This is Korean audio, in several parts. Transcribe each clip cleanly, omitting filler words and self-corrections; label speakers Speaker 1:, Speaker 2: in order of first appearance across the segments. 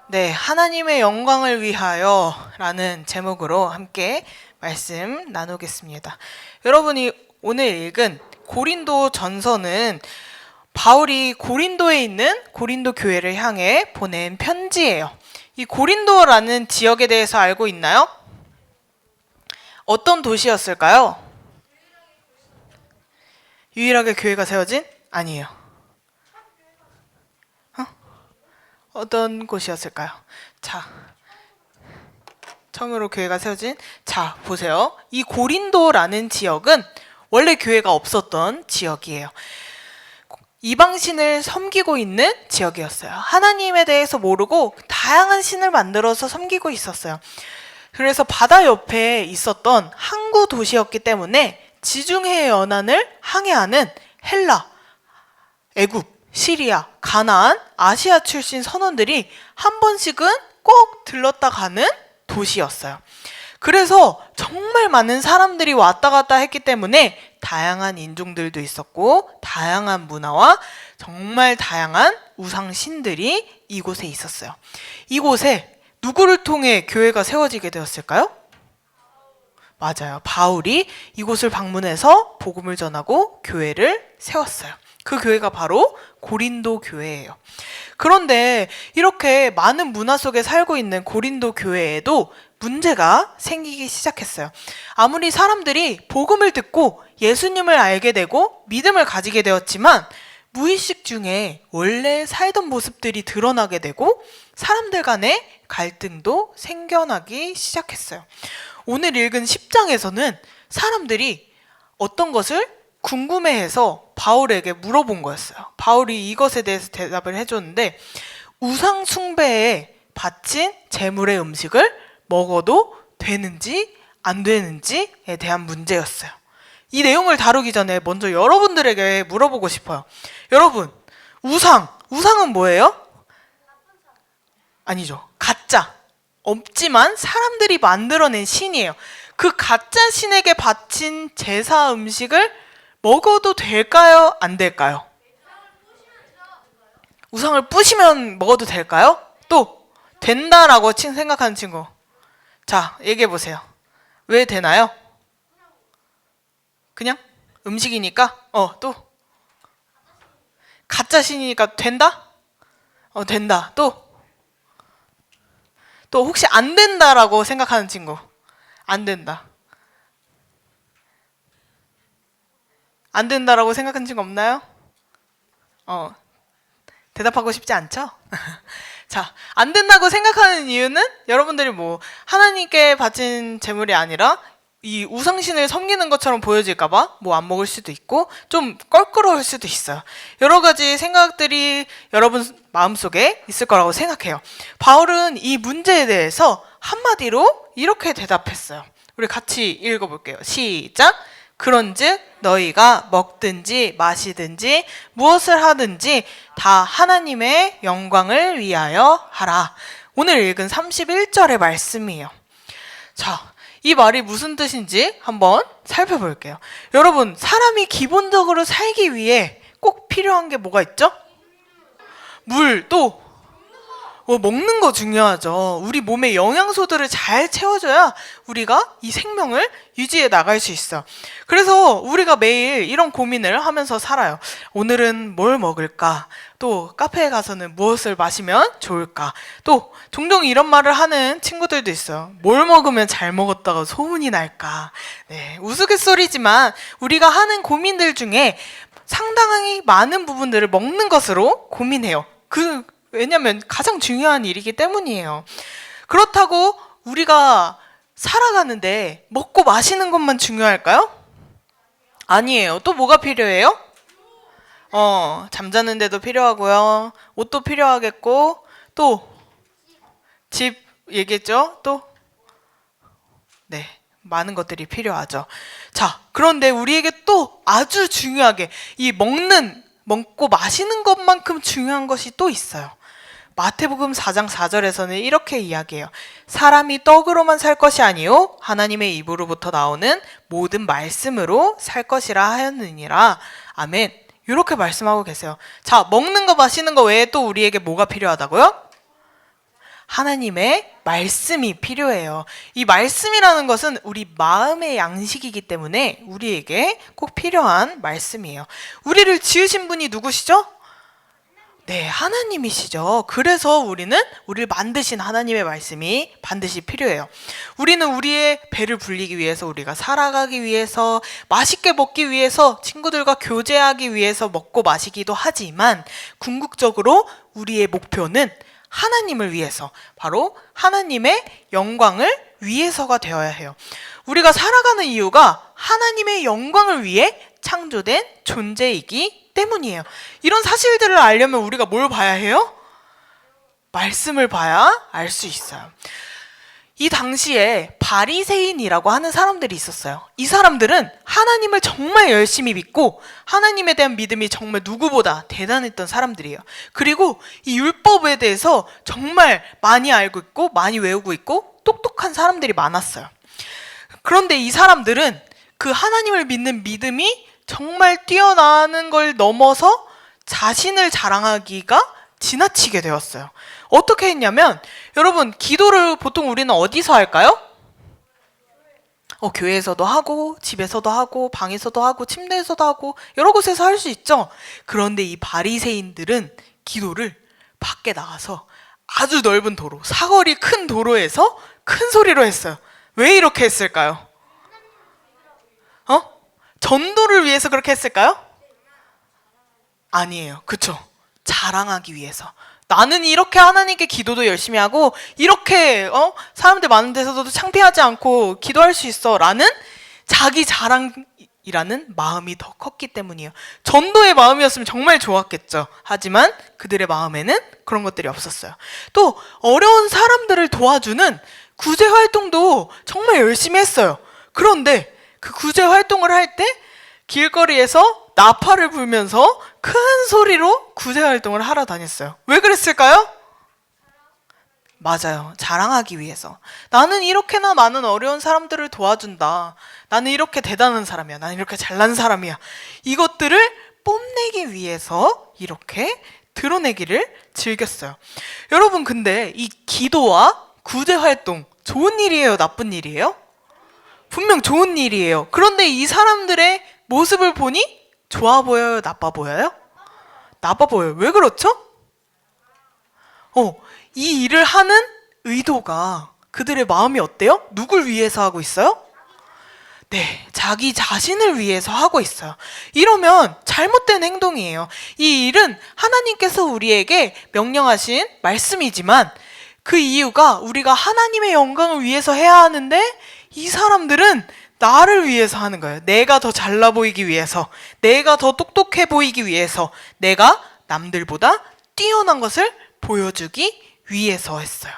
Speaker 1: 네, 하나님의 영광을 위하여 라는 제목으로 함께 말씀 나누겠습니다. 여러분이 오늘 읽은 고린도 전서는 바울이 고린도에 있는 고린도 교회를 향해 보낸 편지예요. 이 고린도라는 지역에 대해서 알고 있나요? 어떤 도시였을까요? 유일하게 교회가 세워진? 아니에요. 어떤 곳이었을까요? 자, 처음으로 교회가 세워진, 자, 보세요. 이 고린도라는 지역은 원래 교회가 없었던 지역이에요. 이방신을 섬기고 있는 지역이었어요. 하나님에 대해서 모르고 다양한 신을 만들어서 섬기고 있었어요. 그래서 바다 옆에 있었던 항구 도시였기 때문에 지중해 연안을 항해하는 헬라, 애굽, 시리아, 가나안, 아시아 출신 선원들이 한 번씩은 꼭 들렀다 가는 도시였어요. 그래서 정말 많은 사람들이 왔다 갔다 했기 때문에 다양한 인종들도 있었고 다양한 문화와 정말 다양한 우상신들이 이곳에 있었어요. 이곳에 누구를 통해 교회가 세워지게 되었을까요? 맞아요. 바울이 이곳을 방문해서 복음을 전하고 교회를 세웠어요. 그 교회가 바로 고린도 교회예요. 그런데 이렇게 많은 문화 속에 살고 있는 고린도 교회에도 문제가 생기기 시작했어요. 아무리 사람들이 복음을 듣고 예수님을 알게 되고 믿음을 가지게 되었지만 무의식 중에 원래 살던 모습들이 드러나게 되고 사람들 간의 갈등도 생겨나기 시작했어요. 오늘 읽은 10장에서는 사람들이 어떤 것을 궁금해해서 바울에게 물어본 거였어요. 바울이 이것에 대해서 대답을 해줬는데 우상 숭배에 바친 제물의 음식을 먹어도 되는지 안 되는지에 대한 문제였어요. 이 내용을 다루기 전에 먼저 여러분들에게 물어보고 싶어요. 여러분, 우상은 뭐예요? 아니죠. 가짜. 없지만 사람들이 만들어낸 신이에요. 그 가짜 신에게 바친 제사 음식을 먹어도 될까요? 안 될까요? 우상을 부시면 먹어도 될까요? 또 된다라고 생각하는 친구. 자, 얘기해 보세요. 왜 되나요? 그냥 음식이니까? 또 가짜 신이니까 된다? 된다. 또 혹시 안 된다라고 생각하는 친구. 안 된다. 안 된다라고 생각하는 친구 없나요? 대답하고 싶지 않죠? 자, 안 된다고 생각하는 이유는 여러분들이 하나님께 바친 제물이 아니라 이 우상신을 섬기는 것처럼 보여질까봐 안 먹을 수도 있고 좀 껄끄러울 수도 있어요. 여러 가지 생각들이 여러분 마음속에 있을 거라고 생각해요. 바울은 이 문제에 대해서 한마디로 이렇게 대답했어요. 우리 같이 읽어볼게요. 시작! 그런즉 너희가 먹든지 마시든지 무엇을 하든지 다 하나님의 영광을 위하여 하라. 오늘 읽은 31절의 말씀이에요. 자, 이 말이 무슨 뜻인지 한번 살펴볼게요. 여러분, 사람이 기본적으로 살기 위해 꼭 필요한 게 뭐가 있죠? 물, 또 먹는 거 중요하죠. 우리 몸에 영양소들을 잘 채워줘야 우리가 이 생명을 유지해 나갈 수 있어. 그래서 우리가 매일 이런 고민을 하면서 살아요. 오늘은 뭘 먹을까? 또 카페에 가서는 무엇을 마시면 좋을까? 또 종종 이런 말을 하는 친구들도 있어요. 뭘 먹으면 잘 먹었다고 소문이 날까? 네, 우스갯소리지만 우리가 하는 고민들 중에 상당히 많은 부분들을 먹는 것으로 고민해요. 왜냐면 가장 중요한 일이기 때문이에요. 그렇다고 우리가 살아가는데 먹고 마시는 것만 중요할까요? 아니에요. 또 뭐가 필요해요? 잠자는 데도 필요하고요. 옷도 필요하겠고, 또 집 얘기했죠? 또 네, 많은 것들이 필요하죠. 자, 그런데 우리에게 또 아주 중요하게 이 먹고 마시는 것만큼 중요한 것이 또 있어요. 마태복음 4장 4절에서는 이렇게 이야기해요. 사람이 떡으로만 살 것이 아니요 하나님의 입으로부터 나오는 모든 말씀으로 살 것이라 하였느니라. 아멘. 이렇게 말씀하고 계세요. 자, 먹는 거 마시는 거 외에 또 우리에게 뭐가 필요하다고요? 하나님의 말씀이 필요해요. 이 말씀이라는 것은 우리 마음의 양식이기 때문에 우리에게 꼭 필요한 말씀이에요. 우리를 지으신 분이 누구시죠? 네, 하나님이시죠. 그래서 우리를 만드신 하나님의 말씀이 반드시 필요해요. 우리는 우리의 배를 불리기 위해서, 우리가 살아가기 위해서, 맛있게 먹기 위해서, 친구들과 교제하기 위해서 먹고 마시기도 하지만 궁극적으로 우리의 목표는 하나님을 위해서, 바로 하나님의 영광을 위해서가 되어야 해요. 우리가 살아가는 이유가 하나님의 영광을 위해 창조된 존재이기 때문이에요. 이런 사실들을 알려면 우리가 뭘 봐야 해요? 말씀을 봐야 알 수 있어요. 이 당시에 바리새인이라고 하는 사람들이 있었어요. 이 사람들은 하나님을 정말 열심히 믿고 하나님에 대한 믿음이 정말 누구보다 대단했던 사람들이에요. 그리고 이 율법에 대해서 정말 많이 알고 있고 많이 외우고 있고 똑똑한 사람들이 많았어요. 그런데 이 사람들은 그 하나님을 믿는 믿음이 정말 뛰어나는 걸 넘어서 자신을 자랑하기가 지나치게 되었어요. 어떻게 했냐면, 여러분, 기도를 보통 우리는 어디서 할까요? 교회에서도 하고, 집에서도 하고, 방에서도 하고, 침대에서도 하고, 여러 곳에서 할 수 있죠. 그런데 이 바리새인들은 기도를 밖에 나가서 아주 넓은 도로, 사거리 큰 도로에서 큰 소리로 했어요. 왜 이렇게 했을까요? 전도를 위해서 그렇게 했을까요? 아니에요. 그쵸? 자랑하기 위해서. 나는 이렇게 하나님께 기도도 열심히 하고 이렇게 사람들 많은 데서도 창피하지 않고 기도할 수 있어 라는 자기 자랑이라는 마음이 더 컸기 때문이에요. 전도의 마음이었으면 정말 좋았겠죠. 하지만 그들의 마음에는 그런 것들이 없었어요. 또 어려운 사람들을 도와주는 구제 활동도 정말 열심히 했어요. 그런데 그 구제 활동을 할 때 길거리에서 나팔을 불면서 큰 소리로 구제 활동을 하러 다녔어요. 왜 그랬을까요? 맞아요. 자랑하기 위해서. 나는 이렇게나 많은 어려운 사람들을 도와준다. 나는 이렇게 대단한 사람이야. 나는 이렇게 잘난 사람이야. 이것들을 뽐내기 위해서 이렇게 드러내기를 즐겼어요. 여러분, 근데 이 기도와 구제 활동 좋은 일이에요? 나쁜 일이에요? 분명 좋은 일이에요. 그런데 이 사람들의 모습을 보니 좋아 보여요? 나빠 보여요? 나빠 보여요. 왜 그렇죠? 이 일을 하는 의도가, 그들의 마음이 어때요? 누굴 위해서 하고 있어요? 네, 자기 자신을 위해서 하고 있어요. 이러면 잘못된 행동이에요. 이 일은 하나님께서 우리에게 명령하신 말씀이지만 그 이유가 우리가 하나님의 영광을 위해서 해야 하는데 이 사람들은 나를 위해서 하는 거예요. 내가 더 잘나 보이기 위해서, 내가 더 똑똑해 보이기 위해서, 내가 남들보다 뛰어난 것을 보여주기 위해서 했어요.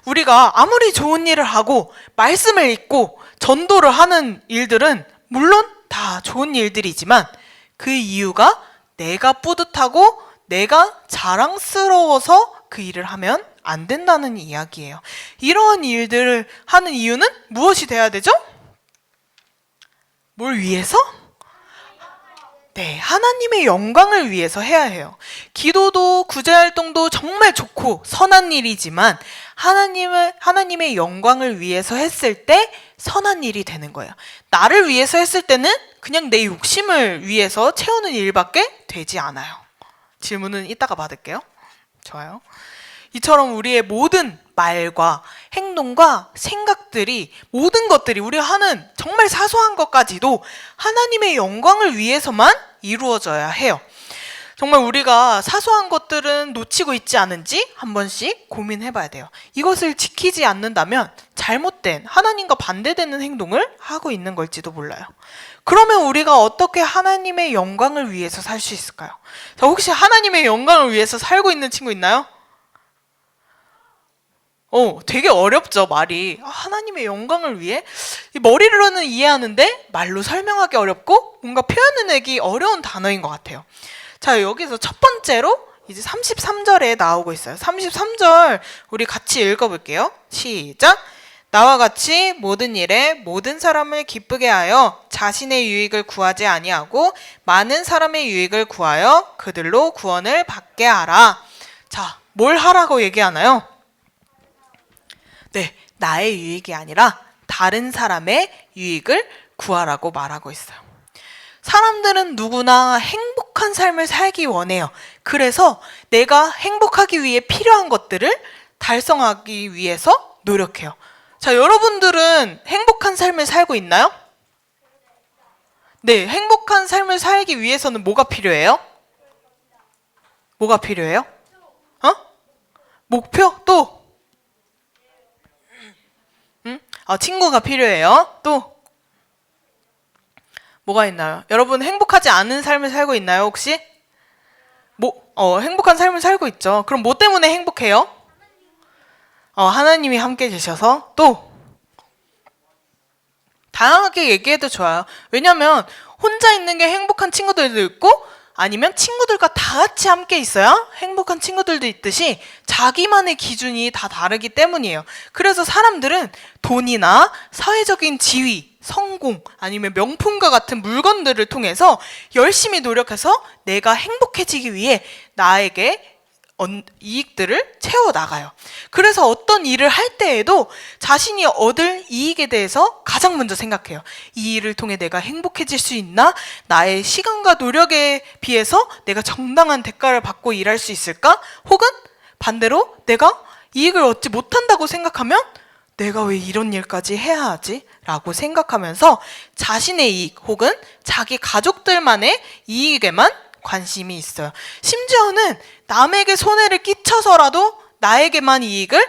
Speaker 1: 우리가 아무리 좋은 일을 하고 말씀을 읽고 전도를 하는 일들은 물론 다 좋은 일들이지만 그 이유가 내가 뿌듯하고 내가 자랑스러워서 그 일을 하면 안 된다는 이야기예요. 이러한 일들을 하는 이유는 무엇이 돼야 되죠? 뭘 위해서? 네, 하나님의 영광을 위해서 해야 해요. 기도도 구제활동도 정말 좋고 선한 일이지만 하나님의 영광을 위해서 했을 때 선한 일이 되는 거예요. 나를 위해서 했을 때는 그냥 내 욕심을 위해서 채우는 일밖에 되지 않아요. 질문은 이따가 받을게요. 좋아요. 이처럼 우리의 모든 말과 행동과 생각들이, 모든 것들이 우리가 하는 정말 사소한 것까지도 하나님의 영광을 위해서만 이루어져야 해요. 정말 우리가 사소한 것들은 놓치고 있지 않은지 한 번씩 고민해 봐야 돼요. 이것을 지키지 않는다면 잘못된 하나님과 반대되는 행동을 하고 있는 걸지도 몰라요. 그러면 우리가 어떻게 하나님의 영광을 위해서 살 수 있을까요? 자, 혹시 하나님의 영광을 위해서 살고 있는 친구 있나요? 되게 어렵죠, 말이. 하나님의 영광을 위해? 머리로는 이해하는데 말로 설명하기 어렵고 뭔가 표현해내기 어려운 단어인 것 같아요. 자, 여기서 첫 번째로 이제 33절에 나오고 있어요. 33절 우리 같이 읽어볼게요. 시작! 나와 같이 모든 일에 모든 사람을 기쁘게 하여 자신의 유익을 구하지 아니하고 많은 사람의 유익을 구하여 그들로 구원을 받게 하라. 자, 뭘 하라고 얘기하나요? 네, 나의 유익이 아니라 다른 사람의 유익을 구하라고 말하고 있어요. 사람들은 누구나 행복한 삶을 살기 원해요. 그래서 내가 행복하기 위해 필요한 것들을 달성하기 위해서 노력해요. 자, 여러분들은 행복한 삶을 살고 있나요? 네, 행복한 삶을 살기 위해서는 뭐가 필요해요? 뭐가 필요해요? 목표? 또? 친구가 필요해요. 또? 뭐가 있나요? 여러분 행복하지 않은 삶을 살고 있나요, 혹시? 행복한 삶을 살고 있죠. 그럼 뭐 때문에 행복해요? 하나님이 함께 계셔서. 또? 다양하게 얘기해도 좋아요. 왜냐면 혼자 있는 게 행복한 친구들도 있고 아니면 친구들과 다 같이 함께 있어야 행복한 친구들도 있듯이 자기만의 기준이 다 다르기 때문이에요. 그래서 사람들은 돈이나 사회적인 지위, 성공, 아니면 명품과 같은 물건들을 통해서 열심히 노력해서 내가 행복해지기 위해 나에게 이익들을 채워나가요. 그래서 어떤 일을 할 때에도 자신이 얻을 이익에 대해서 가장 먼저 생각해요. 이 일을 통해 내가 행복해질 수 있나? 나의 시간과 노력에 비해서 내가 정당한 대가를 받고 일할 수 있을까? 혹은 반대로 내가 이익을 얻지 못한다고 생각하면 내가 왜 이런 일까지 해야 하지? 라고 생각하면서 자신의 이익 혹은 자기 가족들만의 이익에만 관심이 있어요. 심지어는 남에게 손해를 끼쳐서라도 나에게만 이익을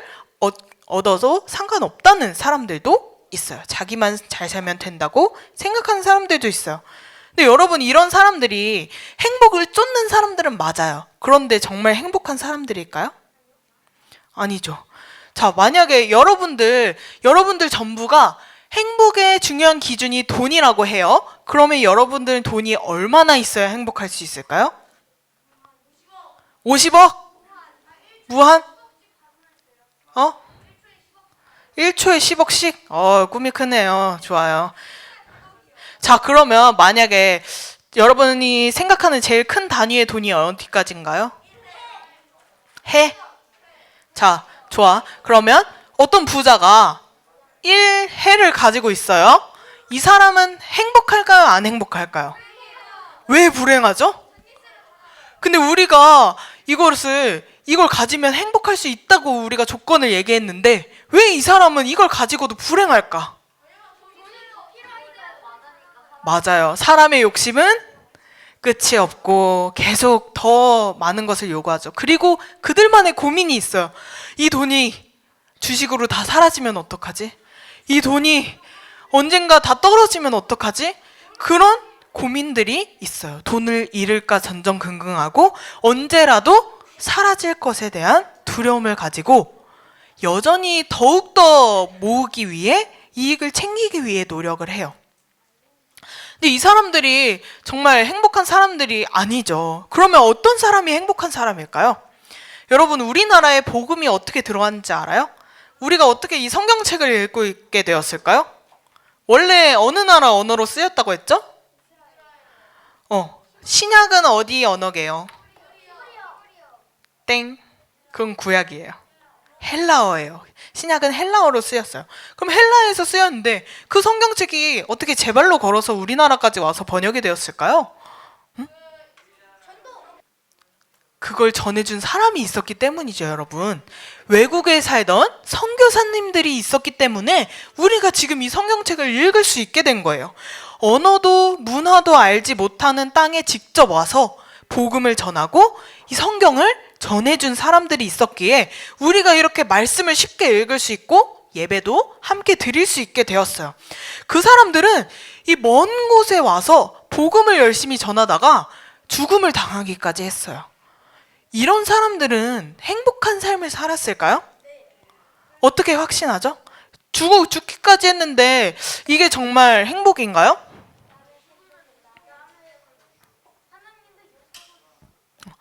Speaker 1: 얻어도 상관없다는 사람들도 있어요. 자기만 잘 살면 된다고 생각하는 사람들도 있어요. 근데 여러분, 이런 사람들이 행복을 쫓는 사람들은 맞아요. 그런데 정말 행복한 사람들일까요? 아니죠. 자, 만약에 여러분들 전부가 행복의 중요한 기준이 돈이라고 해요. 그러면 여러분들은 돈이 얼마나 있어야 행복할 수 있을까요? 50억? 무한? 1초에 10억씩? 꿈이 크네요. 좋아요. 자, 그러면 만약에 여러분이 생각하는 제일 큰 단위의 돈이 어디까지인가요? 해? 자, 좋아. 그러면 어떤 부자가 1해를 가지고 있어요. 이 사람은 행복할까요? 안 행복할까요? 왜 불행하죠? 근데 우리가 이걸 가지면 행복할 수 있다고 우리가 조건을 얘기했는데 왜 이 사람은 이걸 가지고도 불행할까? 맞아요. 사람의 욕심은 끝이 없고 계속 더 많은 것을 요구하죠. 그리고 그들만의 고민이 있어요. 이 돈이 주식으로 다 사라지면 어떡하지? 이 돈이 언젠가 다 떨어지면 어떡하지? 그런 고민들이 있어요. 돈을 잃을까 전전긍긍하고 언제라도 사라질 것에 대한 두려움을 가지고 여전히 더욱더 모으기 위해 이익을 챙기기 위해 노력을 해요. 근데 이 사람들이 정말 행복한 사람들이 아니죠. 그러면 어떤 사람이 행복한 사람일까요? 여러분, 우리나라에 복음이 어떻게 들어왔는지 알아요? 우리가 어떻게 이 성경책을 읽고 있게 되었을까요? 원래 어느 나라 언어로 쓰였다고 했죠? 신약은 어디 언어게요? 땡. 그건 구약이에요. 헬라어예요. 신약은 헬라어로 쓰였어요. 그럼 헬라에서 쓰였는데 그 성경책이 어떻게 제 발로 걸어서 우리나라까지 와서 번역이 되었을까요? 그걸 전해준 사람이 있었기 때문이죠, 여러분. 외국에 살던 선교사님들이 있었기 때문에 우리가 지금 이 성경책을 읽을 수 있게 된 거예요. 언어도 문화도 알지 못하는 땅에 직접 와서 복음을 전하고 이 성경을 전해준 사람들이 있었기에 우리가 이렇게 말씀을 쉽게 읽을 수 있고 예배도 함께 드릴 수 있게 되었어요. 그 사람들은 이 먼 곳에 와서 복음을 열심히 전하다가 죽음을 당하기까지 했어요. 이런 사람들은 행복한 삶을 살았을까요? 어떻게 확신하죠? 죽기까지 했는데 이게 정말 행복인가요?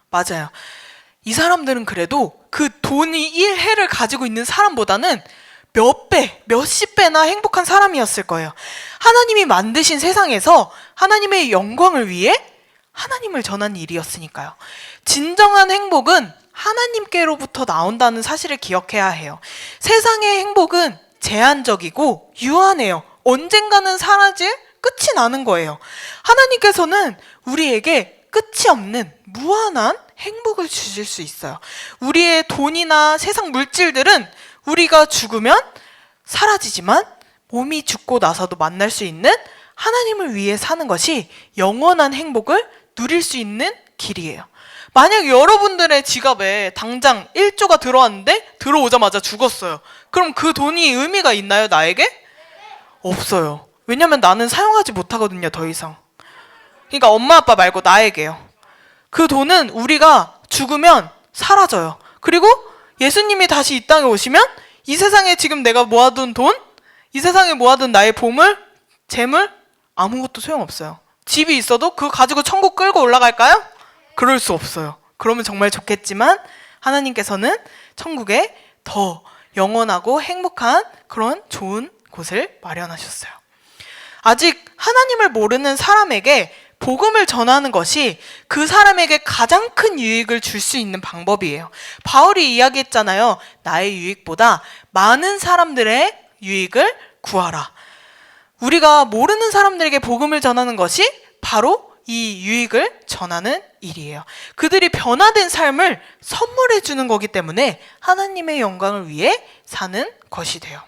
Speaker 1: 맞아요. 이 사람들은 그래도 그 돈이 1해를 가지고 있는 사람보다는 몇 배, 몇십 배나 행복한 사람이었을 거예요. 하나님이 만드신 세상에서 하나님의 영광을 위해 하나님을 전한 일이었으니까요. 진정한 행복은 하나님께로부터 나온다는 사실을 기억해야 해요. 세상의 행복은 제한적이고 유한해요. 언젠가는 사라질 끝이 나는 거예요. 하나님께서는 우리에게 끝이 없는 무한한 행복을 주실 수 있어요. 우리의 돈이나 세상 물질들은 우리가 죽으면 사라지지만 몸이 죽고 나서도 만날 수 있는 하나님을 위해 사는 것이 영원한 행복을 누릴 수 있는 길이에요. 만약 여러분들의 지갑에 당장 1조가 들어왔는데 들어오자마자 죽었어요. 그럼 그 돈이 의미가 있나요, 나에게? 없어요. 왜냐면 나는 사용하지 못하거든요, 더 이상. 그러니까 엄마 아빠 말고 나에게요. 그 돈은 우리가 죽으면 사라져요. 그리고 예수님이 다시 이 땅에 오시면 이 세상에 지금 내가 모아둔 돈, 이 세상에 모아둔 나의 보물, 재물 아무것도 소용없어요. 집이 있어도 그거 가지고 천국 끌고 올라갈까요? 그럴 수 없어요. 그러면 정말 좋겠지만 하나님께서는 천국에 더 영원하고 행복한 그런 좋은 곳을 마련하셨어요. 아직 하나님을 모르는 사람에게 복음을 전하는 것이 그 사람에게 가장 큰 유익을 줄 수 있는 방법이에요. 바울이 이야기했잖아요. 나의 유익보다 많은 사람들의 유익을 구하라. 우리가 모르는 사람들에게 복음을 전하는 것이 바로 이 유익을 전하는 일이에요. 그들이 변화된 삶을 선물해 주는 거기 때문에 하나님의 영광을 위해 사는 것이 돼요.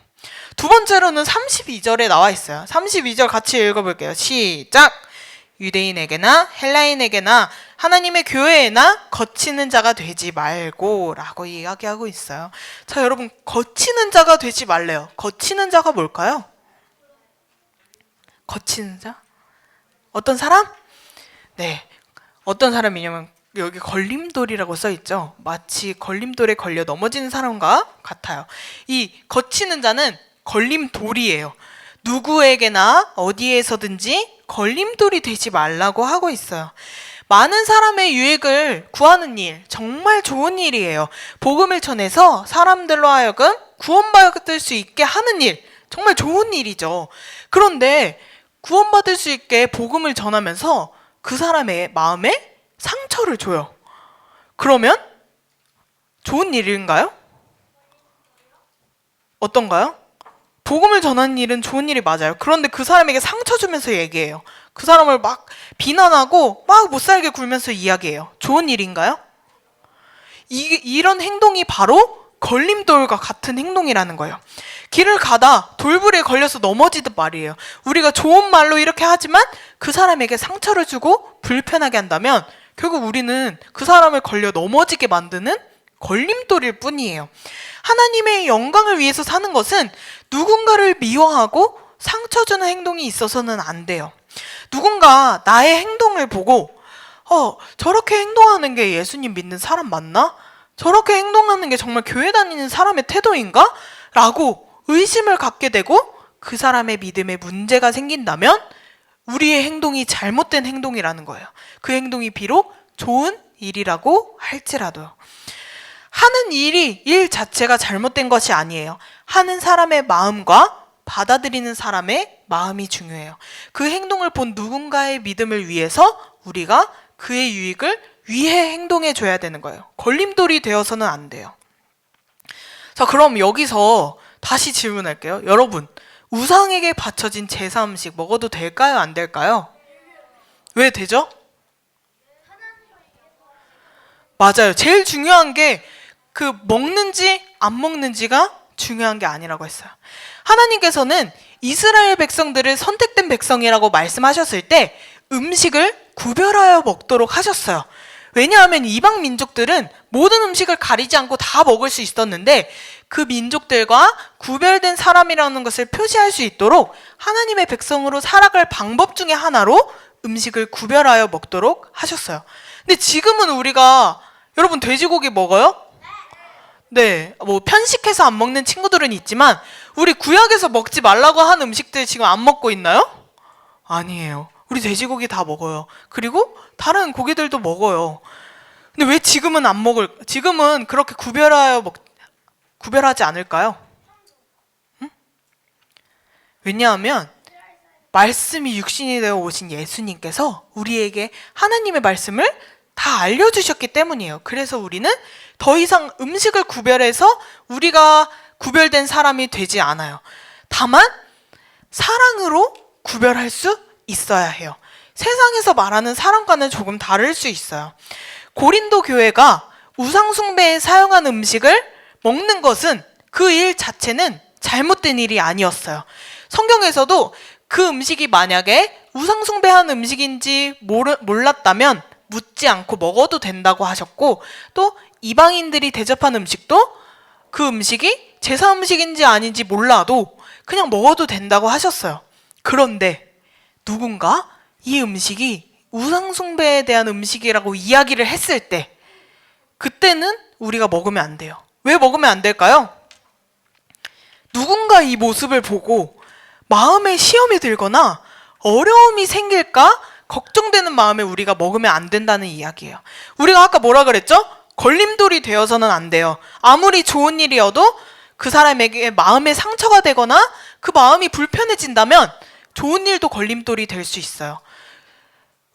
Speaker 1: 두 번째로는 32절에 나와 있어요. 32절 같이 읽어볼게요. 시작! 유대인에게나 헬라인에게나 하나님의 교회에나 거치는 자가 되지 말고 라고 이야기하고 있어요. 자, 여러분, 거치는 자가 되지 말래요. 거치는 자가 뭘까요? 거치는 자? 어떤 사람? 네, 어떤 사람이냐면 여기 걸림돌이라고 써있죠. 마치 걸림돌에 걸려 넘어지는 사람과 같아요. 이 거치는 자는 걸림돌이에요. 누구에게나 어디에서든지 걸림돌이 되지 말라고 하고 있어요. 많은 사람의 유익을 구하는 일, 정말 좋은 일이에요. 복음을 전해서 사람들로 하여금 구원받을 수 있게 하는 일, 정말 좋은 일이죠. 그런데 구원받을 수 있게 복음을 전하면서 그 사람의 마음에 상처를 줘요. 그러면 좋은 일인가요? 어떤가요? 복음을 전하는 일은 좋은 일이 맞아요. 그런데 그 사람에게 상처 주면서 얘기해요. 그 사람을 막 비난하고 막 못살게 굴면서 이야기해요. 좋은 일인가요? 이런 행동이 바로 걸림돌과 같은 행동이라는 거예요. 길을 가다 돌부리에 걸려서 넘어지듯 말이에요. 우리가 좋은 말로 이렇게 하지만 그 사람에게 상처를 주고 불편하게 한다면 결국 우리는 그 사람을 걸려 넘어지게 만드는 걸림돌일 뿐이에요. 하나님의 영광을 위해서 사는 것은 누군가를 미워하고 상처 주는 행동이 있어서는 안 돼요. 누군가 나의 행동을 보고 저렇게 행동하는 게 예수님 믿는 사람 맞나? 저렇게 행동하는 게 정말 교회 다니는 사람의 태도인가? 라고 의심을 갖게 되고 그 사람의 믿음에 문제가 생긴다면 우리의 행동이 잘못된 행동이라는 거예요. 그 행동이 비록 좋은 일이라고 할지라도요. 하는 일 자체가 잘못된 것이 아니에요. 하는 사람의 마음과 받아들이는 사람의 마음이 중요해요. 그 행동을 본 누군가의 믿음을 위해서 우리가 그의 유익을 위해 행동해 줘야 되는 거예요. 걸림돌이 되어서는 안 돼요. 자, 그럼 여기서 다시 질문할게요. 여러분, 우상에게 바쳐진 제사 음식 먹어도 될까요? 안 될까요? 왜 되죠? 맞아요. 제일 중요한 게 그 먹는지 안 먹는지가 중요한 게 아니라고 했어요. 하나님께서는 이스라엘 백성들을 선택된 백성이라고 말씀하셨을 때 음식을 구별하여 먹도록 하셨어요. 왜냐하면 이방 민족들은 모든 음식을 가리지 않고 다 먹을 수 있었는데 그 민족들과 구별된 사람이라는 것을 표시할 수 있도록 하나님의 백성으로 살아갈 방법 중에 하나로 음식을 구별하여 먹도록 하셨어요. 근데 지금은 우리가 여러분 돼지고기 먹어요? 네, 뭐 편식해서 안 먹는 친구들은 있지만 우리 구약에서 먹지 말라고 한 음식들 지금 안 먹고 있나요? 아니에요. 우리 돼지고기 다 먹어요. 그리고 다른 고기들도 먹어요. 근데 왜 지금은 지금은 그렇게 구별하지 않을까요? 응? 왜냐하면 말씀이 육신이 되어 오신 예수님께서 우리에게 하나님의 말씀을 다 알려주셨기 때문이에요. 그래서 우리는 더 이상 음식을 구별해서 우리가 구별된 사람이 되지 않아요. 다만 사랑으로 구별할 수 있어야 해요. 세상에서 말하는 사랑과는 조금 다를 수 있어요. 고린도 교회가 우상숭배에 사용한 음식을 먹는 것은 그 일 자체는 잘못된 일이 아니었어요. 성경에서도 그 음식이 만약에 우상숭배한 음식인지 몰랐다면 묻지 않고 먹어도 된다고 하셨고, 또 이방인들이 대접한 음식도 그 음식이 제사 음식인지 아닌지 몰라도 그냥 먹어도 된다고 하셨어요. 그런데 누군가 이 음식이 우상숭배에 대한 음식이라고 이야기를 했을 때 그때는 우리가 먹으면 안 돼요. 왜 먹으면 안 될까요? 누군가 이 모습을 보고 마음에 시험이 들거나 어려움이 생길까 걱정되는 마음에 우리가 먹으면 안 된다는 이야기예요. 우리가 아까 뭐라 그랬죠? 걸림돌이 되어서는 안 돼요. 아무리 좋은 일이어도 그 사람에게 마음에 상처가 되거나 그 마음이 불편해진다면 좋은 일도 걸림돌이 될 수 있어요.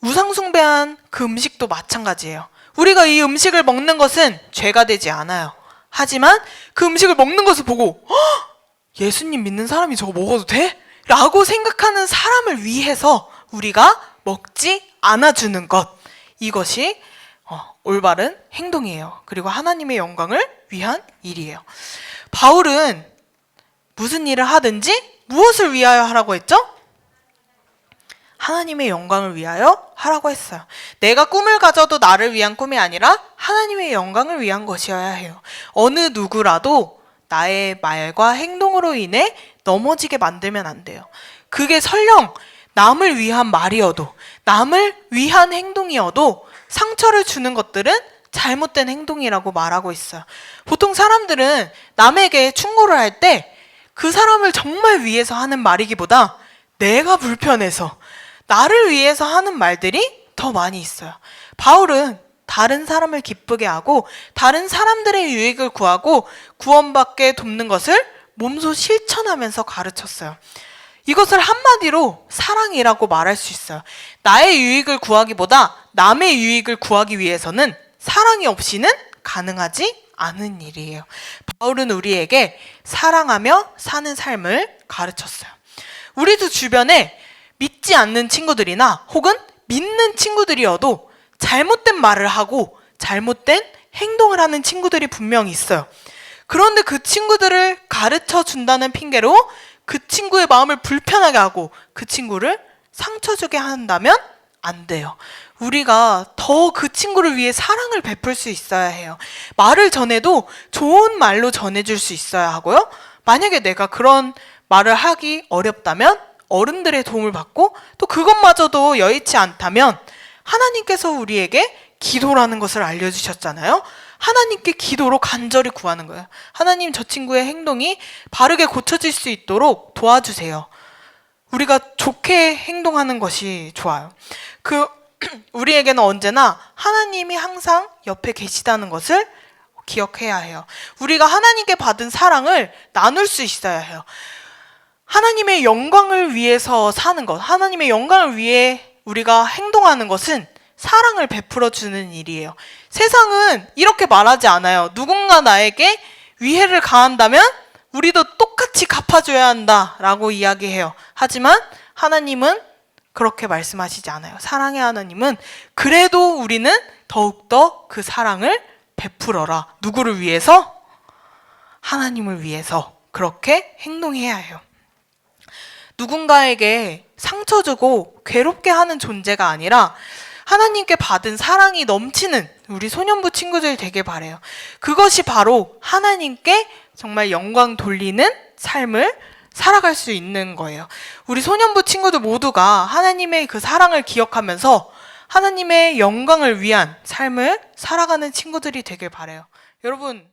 Speaker 1: 우상숭배한 그 음식도 마찬가지예요. 우리가 이 음식을 먹는 것은 죄가 되지 않아요. 하지만 그 음식을 먹는 것을 보고 예수님 믿는 사람이 저거 먹어도 돼? 라고 생각하는 사람을 위해서 우리가 먹지 않아주는 것, 이것이 올바른 행동이에요. 그리고 하나님의 영광을 위한 일이에요. 바울은 무슨 일을 하든지 무엇을 위하여 하라고 했죠? 하나님의 영광을 위하여 하라고 했어요. 내가 꿈을 가져도 나를 위한 꿈이 아니라 하나님의 영광을 위한 것이어야 해요. 어느 누구라도 나의 말과 행동으로 인해 넘어지게 만들면 안 돼요. 그게 설령 남을 위한 말이어도, 남을 위한 행동이어도 상처를 주는 것들은 잘못된 행동이라고 말하고 있어요. 보통 사람들은 남에게 충고를 할 때 그 사람을 정말 위해서 하는 말이기보다 내가 불편해서 나를 위해서 하는 말들이 더 많이 있어요. 바울은 다른 사람을 기쁘게 하고 다른 사람들의 유익을 구하고 구원받게 돕는 것을 몸소 실천하면서 가르쳤어요. 이것을 한마디로 사랑이라고 말할 수 있어요. 나의 유익을 구하기보다 남의 유익을 구하기 위해서는 사랑이 없이는 가능하지 않은 일이에요. 바울은 우리에게 사랑하며 사는 삶을 가르쳤어요. 우리도 주변에 믿지 않는 친구들이나 혹은 믿는 친구들이어도 잘못된 말을 하고 잘못된 행동을 하는 친구들이 분명히 있어요. 그런데 그 친구들을 가르쳐 준다는 핑계로 그 친구의 마음을 불편하게 하고 그 친구를 상처 주게 한다면 안 돼요. 우리가 더 그 친구를 위해 사랑을 베풀 수 있어야 해요. 말을 전해도 좋은 말로 전해줄 수 있어야 하고요. 만약에 내가 그런 말을 하기 어렵다면 어른들의 도움을 받고, 또 그것마저도 여의치 않다면 하나님께서 우리에게 기도라는 것을 알려주셨잖아요. 하나님께 기도로 간절히 구하는 거예요. 하나님, 저 친구의 행동이 바르게 고쳐질 수 있도록 도와주세요. 우리가 좋게 행동하는 것이 좋아요. 우리에게는 언제나 하나님이 항상 옆에 계시다는 것을 기억해야 해요. 우리가 하나님께 받은 사랑을 나눌 수 있어야 해요. 하나님의 영광을 위해서 사는 것, 하나님의 영광을 위해 우리가 행동하는 것은 사랑을 베풀어 주는 일이에요. 세상은 이렇게 말하지 않아요. 누군가 나에게 위해를 가한다면 우리도 똑같이 갚아줘야 한다라고 이야기해요. 하지만 하나님은 그렇게 말씀하시지 않아요. 사랑의 하나님은 그래도 우리는 더욱더 그 사랑을 베풀어라. 누구를 위해서? 하나님을 위해서 그렇게 행동해야 해요. 누군가에게 상처 주고 괴롭게 하는 존재가 아니라 하나님께 받은 사랑이 넘치는 우리 소년부 친구들 되길 바래요. 그것이 바로 하나님께 정말 영광 돌리는 삶을 살아갈 수 있는 거예요. 우리 소년부 친구들 모두가 하나님의 그 사랑을 기억하면서 하나님의 영광을 위한 삶을 살아가는 친구들이 되길 바래요. 여러분,